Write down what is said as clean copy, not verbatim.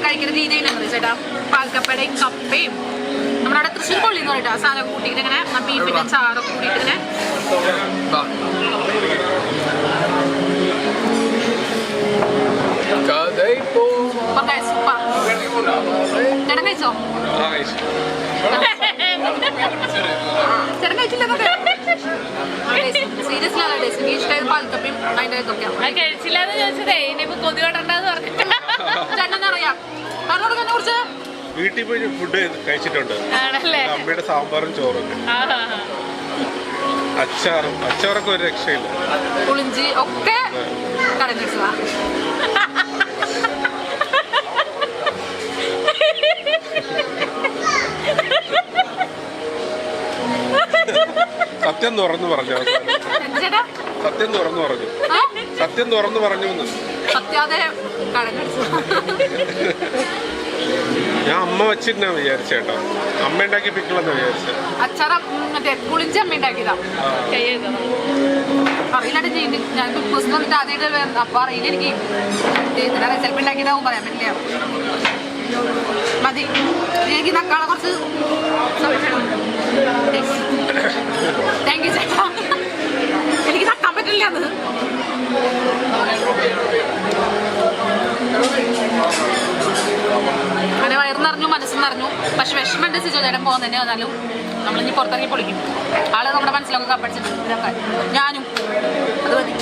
കഴിക്കുന്ന രീതി എങ്ങനെയാണെന്ന് ചേട്ടാ പാൽക്കപ്പടയും കപ്പയും നമ്മുടെ അവിടെ തൃശ്ശൂർ കൊള്ളി എന്ന് പറയട്ടോ ആ സാധനം കൂട്ടിയിട്ട് ഇങ്ങനെ ബീഫിന്റെ ചാറൊക്കെ കൂട്ടിയിട്ട് ഇങ്ങനെ ചേട്ടൻ കഴിച്ചോ? ചേട്ടൻ കഴിച്ചില്ല സീരിയസ്ലി നല്ല ടേസ്റ്റ് എനിക്ക് ഇഷ്ടമായത് പാൽക്കപ്പയും അതിന്റെ ഇതൊക്കെയാണ് കഴിച്ചില്ലാന്ന് ചോദിച്ചതേ ഇനിയിപ്പോ കൊതി കൊണ്ടണ്ടെന്ന് പറഞ്ഞിട്ട് ചേട്ടൻ അറിയാം പറഞ്ഞോട് തന്നെ കുറിച്ച് വീട്ടിൽ പോയി ഫുഡ് കഴിച്ചിട്ടുണ്ട്. അമ്മയുടെ സാമ്പാറും ചോറും അച്ചാറൊക്കെ ഒരു രക്ഷയില്ല. പുളിഞ്ചി ഒക്കെ കടന്നിട്ടാ സത്യം തുറന്നു പറഞ്ഞു. സത്യം തുറന്നു പറഞ്ഞു. സത്യാതെ ഞാൻ അമ്മ വെച്ചിട്ടാ വിചാരിച്ചേട്ടോ. അമ്മ ഉണ്ടാക്കി പിക്കിളെന്ന് വിചാരിച്ചത്. അച്ചാറ മറ്റേ പുളിഞ്ചി അമ്മ ഉണ്ടാക്കിയതാ. അറിയില്ലാണ്ട് ചെയ്യുന്നു. ഞാൻ ബിഗ് ബോസിൽ വന്നിട്ട് ആദ്യമായിട്ട് അപ്പൊ അറിയില്ല എനിക്ക് ചിലപ്പോൾ ഉണ്ടാക്കിയതാവും പറയാൻ പറ്റില്ല. മതി എനിക്ക് നക്കാളെ കുറച്ച് താങ്ക് യു ചേട്ടാ. എനിക്ക് നക്കാൻ പറ്റില്ല അത്. അങ്ങനെ വയറ് നിറഞ്ഞു മനസ്സ് നിറഞ്ഞു. പക്ഷെ വിഷമമുണ്ട് സിജോ ചേട്ടൻ പോകുന്ന തന്നെ വന്നാലും നമ്മളിനി പുറത്തിറങ്ങി പൊളിക്കും. ആള് നമ്മുടെ മനസ്സിലൊക്കെ കപ്പടിച്ചിട്ട് ഞാനും അത് മതി.